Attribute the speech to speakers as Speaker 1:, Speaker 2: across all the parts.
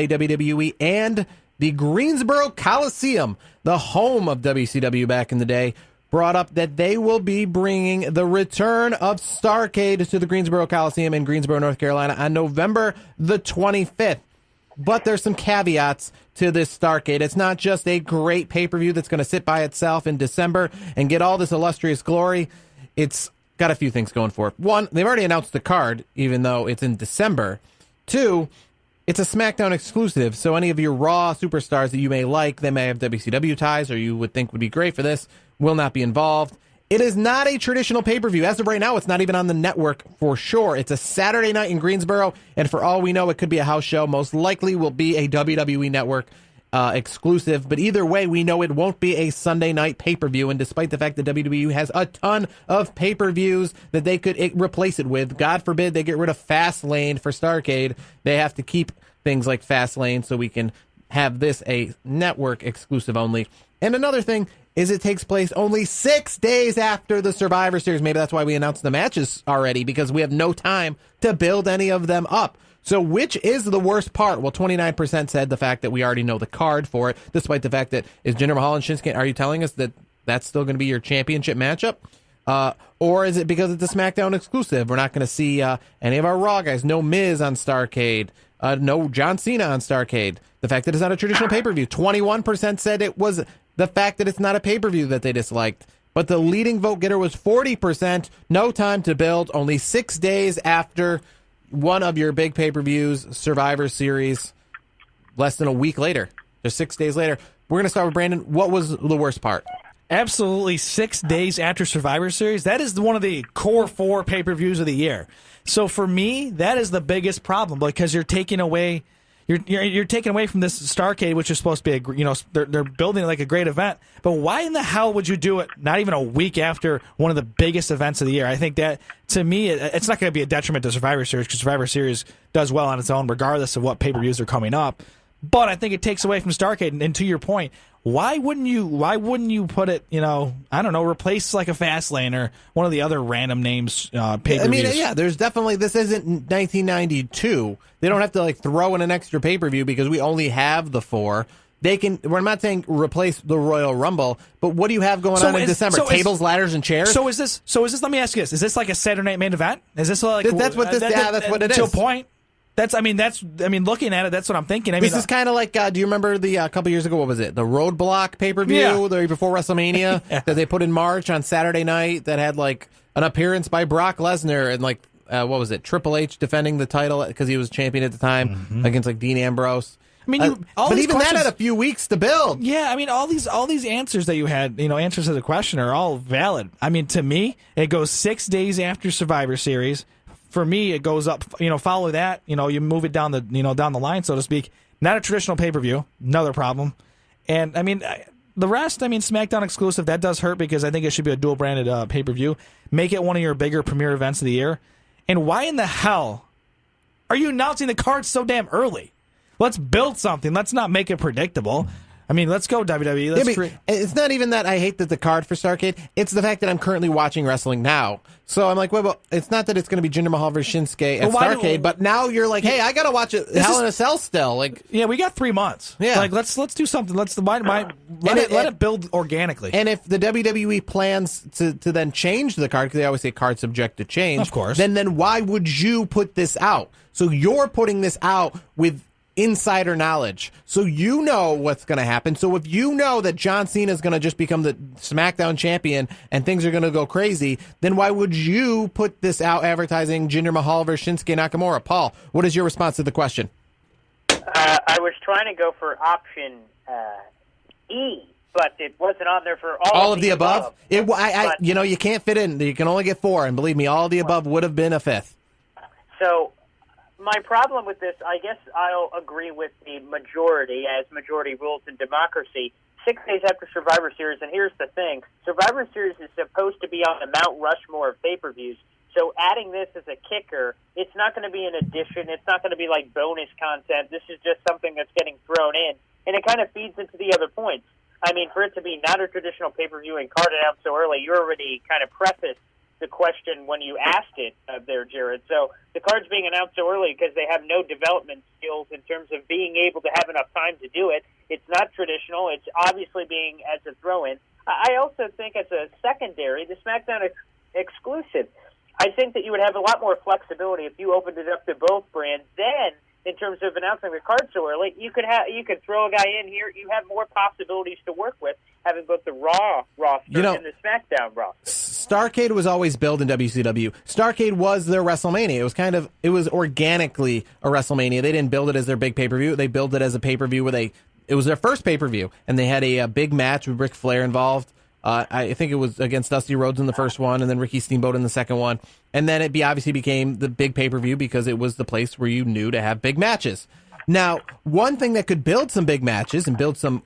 Speaker 1: Day WWE, and the Greensboro Coliseum, the home of WCW back in the day, brought up that they will be bringing the return of Starrcade to the Greensboro Coliseum in Greensboro, North Carolina on November the 25th. But there's some caveats to this Starrcade. It's not just a great pay-per-view that's going to sit by itself in December and get all this illustrious glory. It's got a few things going for it. One, they've already announced the card, even though it's in December. Two, it's a SmackDown exclusive, so any of your Raw superstars that you may like, they may have WCW ties or you would think would be great for this, will not be involved. It is not a traditional pay-per-view. As of right now, it's not even on the network for sure. It's a Saturday night in Greensboro, and for all we know, it could be a house show. Most likely will be a WWE Network exclusive, but either way, we know it won't be a Sunday night pay-per-view, and despite the fact that WWE has a ton of pay-per-views that they could replace it with, God forbid they get rid of Fastlane for Starrcade, they have to keep things like Fastlane so we can have this a network exclusive only. And another thing is it takes place only 6 days after the Survivor Series. Maybe that's why we announced the matches already, because we have no time to build any of them up. So which is the worst part? Well, 29% said the fact that we already know the card for it, despite the fact that is Jinder Mahal and Shinsuke, are you telling us that that's still going to be your championship matchup? Or is it because it's a SmackDown exclusive? We're not going to see any of our Raw guys. No Miz on Starrcade. No John Cena on Starrcade. The fact that it's not a traditional pay-per-view. 21% said it was the fact that it's not a pay-per-view that they disliked. But the leading vote getter was 40%. No time to build. Only 6 days after one of your big pay-per-views, Survivor Series, less than a week later. Just 6 days later. We're going to start with Brandon. What was the worst part?
Speaker 2: Absolutely 6 days after Survivor Series. That is one of the core 4 pay-per-views of the year. So for me, that is the biggest problem because you're taking away you're taking away from this Starrcade, which is supposed to be they're building it like a great event. But why in the hell would you do it not even a week after one of the biggest events of the year? I think that to me it's not going to be a detriment to Survivor Series because Survivor Series does well on its own regardless of what pay-per-views are coming up. But I think it takes away from Starrcade. And to your point, why wouldn't you put it, replace like a Fastlane or one of the other random names pay-per-views?
Speaker 1: I mean, yeah, there's definitely, this isn't 1992. They don't have to throw in an extra pay-per-view because we only have the 4. We're not saying replace the Royal Rumble, but what do you have going on in December? Tables, ladders, and chairs?
Speaker 2: So is this, let me ask you this, is this like a Saturday Night Main Event? Is this like...
Speaker 1: That's what it is.
Speaker 2: To a point. Looking at it, that's what I'm thinking.
Speaker 1: This is kind of like, do you remember a couple years ago, what was it? The Roadblock pay-per-view, the before WrestleMania, that they put in March on Saturday night that had an appearance by Brock Lesnar and what was it? Triple H defending the title because he was champion at the time against Dean Ambrose. I mean, but even that had a few weeks to build.
Speaker 2: Yeah, I mean, all these answers that you had, answers to the question are all valid. I mean, to me, it goes 6 days after Survivor Series. For me, it goes up. Follow that. You move it down down the line, so to speak. Not a traditional pay-per-view. Another problem. And I mean, the rest. I mean, SmackDown exclusive. That does hurt because I think it should be a dual-branded pay-per-view. Make it one of your bigger premier events of the year. And why in the hell are you announcing the card so damn early? Let's build something. Let's not make it predictable. I mean, let's go, WWE.
Speaker 1: It's not even that I hate the card for Starrcade. It's the fact that I'm currently watching wrestling now. So I'm like, well, it's not that it's going to be Jinder Mahal versus Shinsuke at Starrcade, but now you're like, hey, I got to watch it Hell in a Cell still.
Speaker 2: Yeah, we got 3 months.
Speaker 1: Yeah.
Speaker 2: Let's do something. Let it build organically.
Speaker 1: And if the WWE plans to then change the card, because they always say card subject to change,
Speaker 2: of course,
Speaker 1: then why would you put this out? So you're putting this out with insider knowledge. So you know what's going to happen. So if you know that John Cena is going to just become the SmackDown champion and things are going to go crazy, then why would you put this out advertising Jinder Mahal versus Shinsuke Nakamura? Paul, what is your response to the question?
Speaker 3: I was trying to go for option E, but it wasn't on there for
Speaker 1: all of the above. You can't fit in. You can only get 4, and believe me, all of the above would have been a 5th.
Speaker 3: So my problem with this, I guess I'll agree with the majority, as majority rules in democracy. 6 days after Survivor Series, and here's the thing. Survivor Series is supposed to be on the Mount Rushmore of pay-per-views, so adding this as a kicker, it's not going to be an addition. It's not going to be like bonus content. This is just something that's getting thrown in, and it kind of feeds into the other points. I mean, for it to be not a traditional pay-per-view and carded out so early, you already kind of prefaced the question when you asked it there, Jarod. So the card's being announced so early because they have no development skills in terms of being able to have enough time to do it. It's not traditional. It's obviously being as a throw-in. I also think as a secondary, the SmackDown exclusive, I think that you would have a lot more flexibility if you opened it up to both brands. Then, in terms of announcing the card so early, you could throw a guy in here. You have more possibilities to work with, having both the Raw roster and the SmackDown roster.
Speaker 1: Starrcade was always billed in WCW. Starrcade was their WrestleMania. It was organically a WrestleMania. They didn't build it as their big pay-per-view. They built it as a pay-per-view it was their first pay-per-view, and they had a big match with Ric Flair involved. I think it was against Dusty Rhodes in the first one, and then Ricky Steamboat in the second one. And then it obviously became the big pay-per-view because it was the place where you knew to have big matches. Now, one thing that could build some big matches and build some,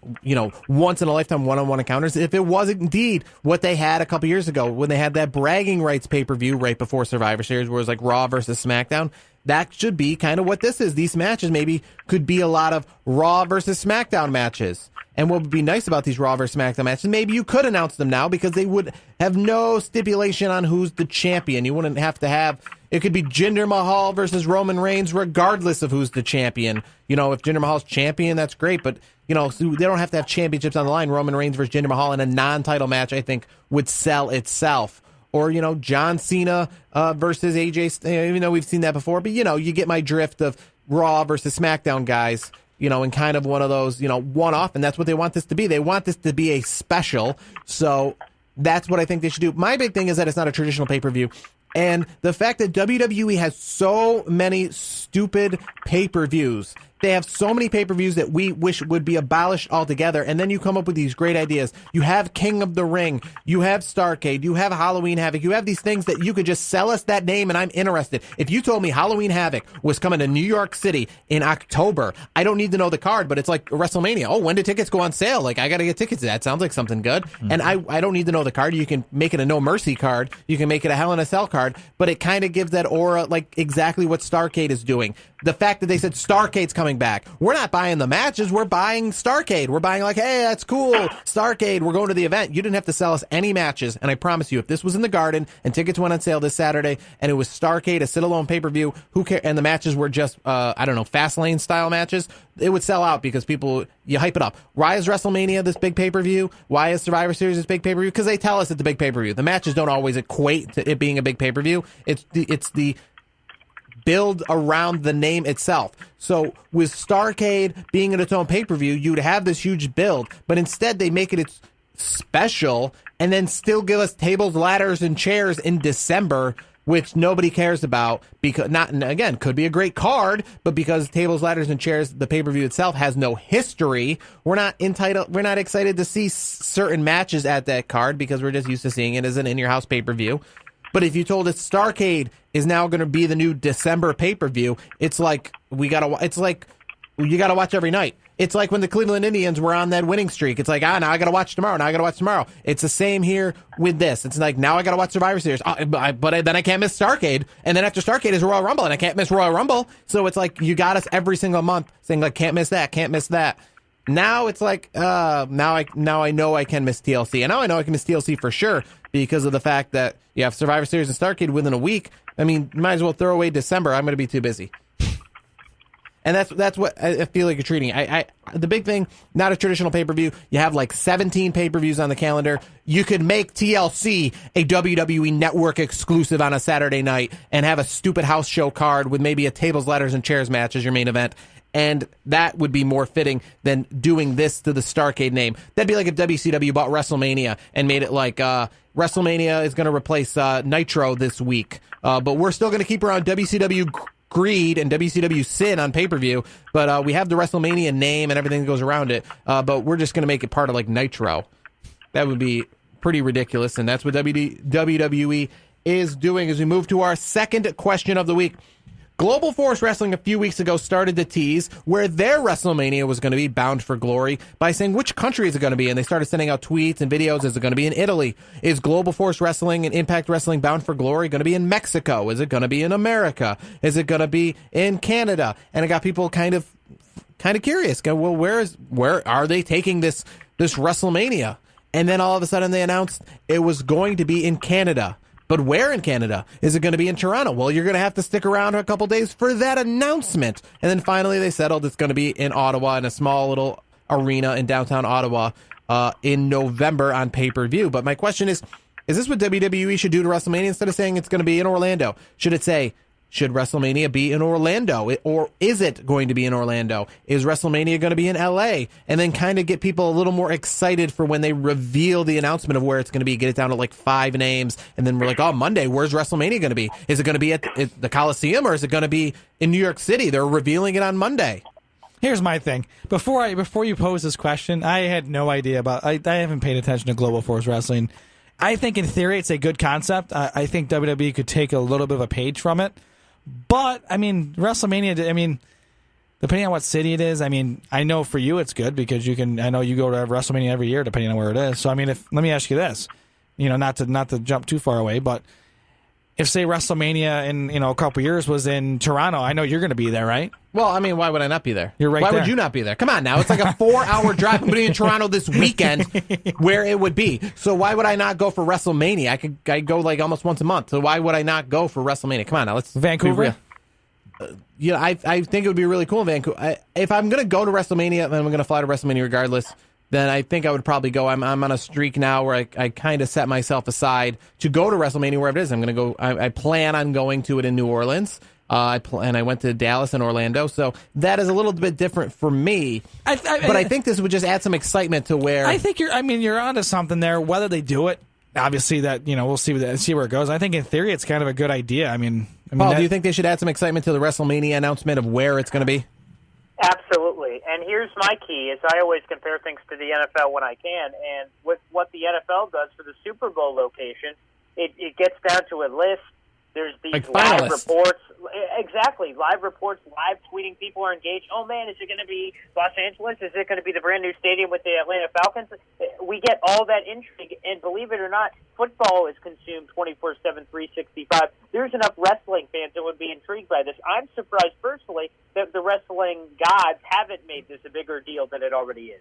Speaker 1: once-in-a-lifetime one-on-one encounters, if it was indeed what they had a couple years ago when they had that bragging rights pay-per-view right before Survivor Series where it was like Raw versus SmackDown, that should be kind of what this is. These matches maybe could be a lot of Raw versus SmackDown matches. And what would be nice about these Raw versus SmackDown matches, maybe you could announce them now because they would have no stipulation on who's the champion. You wouldn't have to have, it could be Jinder Mahal versus Roman Reigns regardless of who's the champion. If Jinder Mahal's champion, that's great, but, so they don't have to have championships on the line. Roman Reigns versus Jinder Mahal in a non-title match, I think, would sell itself. Or, John Cena versus AJ, even though we've seen that before, but, you get my drift of Raw versus SmackDown guys. And kind of one of those, one-off, and that's what they want this to be. They want this to be a special, so that's what I think they should do. My big thing is that it's not a traditional pay-per-view, and the fact that WWE has so many stupid pay-per-views. They have so many pay-per-views that we wish would be abolished altogether, and then you come up with these great ideas. You have King of the Ring, you have Starrcade, you have Halloween Havoc, you have these things that you could just sell us that name, and I'm interested. If you told me Halloween Havoc was coming to New York City in October, I don't need to know the card, but it's like WrestleMania. Oh, when do tickets go on sale? Like, I got to get tickets to that. Sounds like something good. Mm-hmm. And I don't need to know the card. You can make it a No Mercy card. You can make it a Hell in a Cell card, but it kind of gives that aura, like exactly what Starrcade is doing. The fact that they said Starrcade's coming back. We're not buying the matches. We're buying Starrcade. We're buying like, hey, that's cool. Starrcade. We're going to the event. You didn't have to sell us any matches. And I promise you, if this was in the Garden and tickets went on sale this Saturday and it was Starrcade, a sit-alone pay-per-view, who cares? And the matches were just, Fastlane style matches, it would sell out because you hype it up. Why is WrestleMania this big pay-per-view? Why is Survivor Series this big pay-per-view? Because they tell us it's a big pay-per-view. The matches don't always equate to it being a big pay-per-view. It's the build around the name itself. So with Starrcade being in its own pay-per-view, you'd have this huge build, but instead they make it special and then still give us tables, ladders, and chairs in December, which nobody cares about because could be a great card, but because tables, ladders, and chairs, the pay-per-view itself has no history, we're not excited to see certain matches at that card because we're just used to seeing it as an in-your-house pay-per-view. But if you told us Starrcade is now going to be the new December pay-per-view, it's like you got to watch every night. It's like when the Cleveland Indians were on that winning streak. It's like, now I got to watch tomorrow. It's the same here with this. It's like, now I got to watch Survivor Series. But then I can't miss Starrcade. And then after Starrcade is Royal Rumble, and I can't miss Royal Rumble. So it's like, you got us every single month saying, like, can't miss that. Now it's like, now I know I can miss TLC. And now I know I can miss TLC for sure because of the fact that you have Survivor Series and Starrcade within a week. I mean, you might as well throw away December. I'm going to be too busy. And that's what I feel like you're treating. The big thing, not a traditional pay-per-view. You have like 17 pay-per-views on the calendar. You could make TLC a WWE Network exclusive on a Saturday night and have a stupid house show card with maybe a tables, ladders, and chairs match as your main event. And that would be more fitting than doing this to the Starrcade name. That'd be like if WCW bought WrestleMania and made it like WrestleMania is going to replace Nitro this week. But we're still going to keep around WCW Greed and WCW Sin on pay-per-view. But we have the WrestleMania name and everything that goes around it. But we're just going to make it part of like Nitro. That would be pretty ridiculous. And that's what WWE is doing as we move to our second question of the week. Global Force Wrestling a few weeks ago started to tease where their WrestleMania was going to be, Bound for Glory, by saying which country is it going to be, and they started sending out tweets and videos. Is it going to be in Italy? Is Global Force Wrestling and Impact Wrestling Bound for Glory going to be in Mexico? Is it going to be in America? Is it going to be in Canada? And it got people kind of curious. Go, well, where are they taking this WrestleMania? And then all of a sudden they announced it was going to be in Canada. But where in Canada? Is it going to be in Toronto? Well, you're going to have to stick around a couple days for that announcement. And then finally they settled it's going to be in Ottawa, in a small little arena in downtown Ottawa in November on pay-per-view. But my question is this what WWE should do to WrestleMania? Instead of saying it's going to be in Orlando, should it say, should WrestleMania be in Orlando? Or is it going to be in Orlando? Is WrestleMania going to be in LA? And then kind of get people a little more excited for when they reveal the announcement of where it's going to be. Get it down to like 5 names. And then we're like, oh, Monday, where's WrestleMania going to be? Is it going to be at the Coliseum, or is it going to be in New York City? They're revealing it on Monday.
Speaker 2: Here's my thing. Before you pose this question, I had no idea about. I haven't paid attention to Global Force Wrestling. I think in theory it's a good concept. I think WWE could take a little bit of a page from it. But I mean, WrestleMania. I mean, depending on what city it is. I mean, I know for you it's good because you can. I know you go to WrestleMania every year, depending on where it is. So I mean, let me ask you this. Not to jump too far away, but if say WrestleMania in a couple years was in Toronto, I know you're going to be there, right?
Speaker 1: Well, I mean, why would I not be there?
Speaker 2: You're right.
Speaker 1: Why
Speaker 2: there.
Speaker 1: would you not be there? Come on now. It's like a 4-hour drive. I'm putting in Toronto this weekend where it would be. So why would I not go for WrestleMania? I go like almost once a month. So why would I not go for WrestleMania? Come on now. Let's
Speaker 2: Vancouver?
Speaker 1: I think it would be really cool in Vancouver. If I'm going to go to WrestleMania, then I'm going to fly to WrestleMania regardless. Then I think I would probably go. I'm on a streak now where I kind of set myself aside to go to WrestleMania wherever it is. I'm going to go. I plan on going to it in New Orleans. And I went to Dallas and Orlando, so that is a little bit different for me. But I think this would just add some excitement to where
Speaker 2: I think you're onto something there. Whether they do it, obviously that we'll see where it goes. I think in theory it's kind of a good idea. I mean,
Speaker 1: Paul, do you think they should add some excitement to the WrestleMania announcement of where it's going to be?
Speaker 3: Absolutely. And here's my key: is I always compare things to the NFL when I can, and with what the NFL does for the Super Bowl location, it gets down to a list. There's these
Speaker 1: like
Speaker 3: live reports. Exactly. Live reports, live tweeting. People are engaged. Oh, man, is it going to be Los Angeles? Is it going to be the brand new stadium with the Atlanta Falcons? We get all that intrigue. And believe it or not, football is consumed 24/7, 365. There's enough wrestling fans that would be intrigued by this. I'm surprised, personally, that the wrestling gods haven't made this a bigger deal than it already is.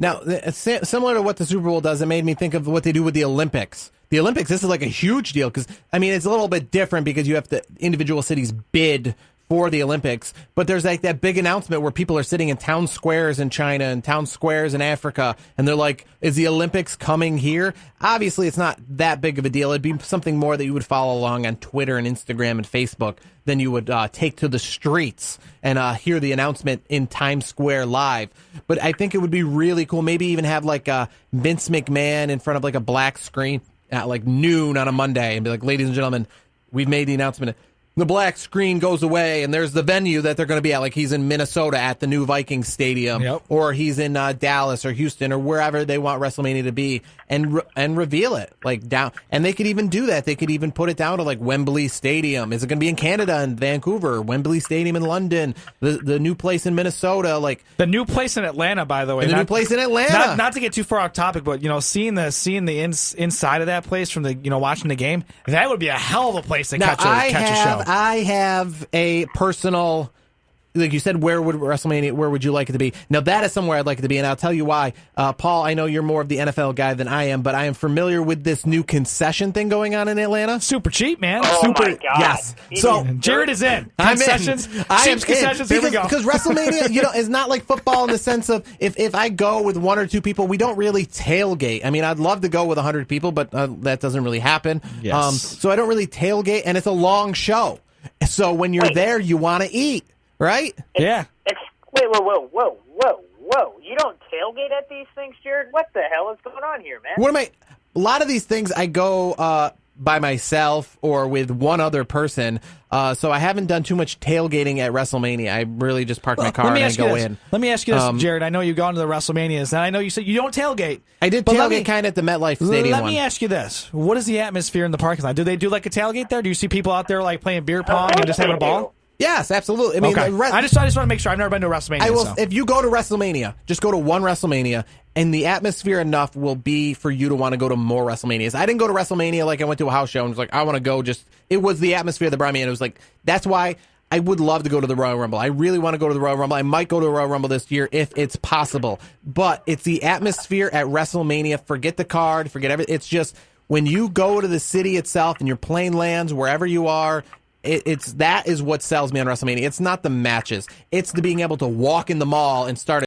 Speaker 1: Now, similar to what the Super Bowl does, it made me think of what they do with the Olympics. The Olympics, this is like a huge deal because, I mean, it's a little bit different because you have to individual cities bid for the Olympics, but there's like that big announcement where people are sitting in town squares in China and town squares in Africa, and they're like, is the Olympics coming here? Obviously, it's not that big of a deal. It'd be something more that you would follow along on Twitter and Instagram and Facebook than you would take to the streets and hear the announcement in Times Square live. But I think it would be really cool. Maybe even have like Vince McMahon in front of like a black screen at like noon on a Monday and be like, ladies and gentlemen, we've made the announcement. The black screen goes away and there's the venue that they're going to be at. Like he's in Minnesota at the new Vikings stadium, or he's in Dallas or Houston or wherever they want WrestleMania to be, and reveal it like down. And they could even do that. They could even put it down to like Wembley Stadium. Is it going to be in Canada and Vancouver? Wembley Stadium in London, the new place in Minnesota, like
Speaker 2: the new place in Atlanta, by the way.
Speaker 1: The new place in Atlanta.
Speaker 2: Not to get too far off topic, but seeing the inside of that place from the watching the game, that would be a hell of a place to catch a show.
Speaker 1: I have a personal, like you said, where would you like it to be? Now that is somewhere I'd like it to be, and I'll tell you why. Paul, I know you're more of the NFL guy than I am, but I am familiar with this new concession thing going on in Atlanta.
Speaker 2: Super cheap, man.
Speaker 3: Oh my God.
Speaker 1: Yes. So
Speaker 2: Jarod is in.
Speaker 1: Concessions.
Speaker 2: Cheap concessions. Here we go.
Speaker 1: Because WrestleMania, is not like football in the sense of if I go with 1 or 2 people, we don't really tailgate. I mean, I'd love to go with 100 people, but that doesn't really happen.
Speaker 2: Yes.
Speaker 1: So I don't really tailgate, and it's a long show. So when you're there, you want to eat, right?
Speaker 2: Yeah.
Speaker 3: Wait, whoa. You don't tailgate at these things, Jarod? What the hell is going on here, man?
Speaker 1: A lot of these things I go by myself or with one other person. So I haven't done too much tailgating at WrestleMania. I really just park my car and I go in.
Speaker 2: Let me ask you this, Jarod. I know you've gone to the WrestleManias, and I know you said you don't tailgate.
Speaker 1: I did tailgate kind of at the MetLife Stadium.
Speaker 2: Let me ask you this. What is the atmosphere in the parking lot? Do they do like a tailgate there? Do you see people out there like playing beer pong and just having a ball?
Speaker 1: Yes, absolutely. I mean,
Speaker 2: okay. I just want to make sure. I've never been to a WrestleMania.
Speaker 1: If you go to WrestleMania, just go to one WrestleMania, and the atmosphere enough will be for you to want to go to more WrestleManias. I didn't go to WrestleMania like I went to a house show and was like, I want to go. It was the atmosphere that brought me in. It was like, that's why I would love to go to the Royal Rumble. I really want to go to the Royal Rumble. I might go to the Royal Rumble this year if it's possible. But it's the atmosphere at WrestleMania. Forget the card. Forget everything. It's just when you go to the city itself and your plane lands wherever you are, that is what sells me on WrestleMania. It's not the matches. It's the being able to walk in the mall and start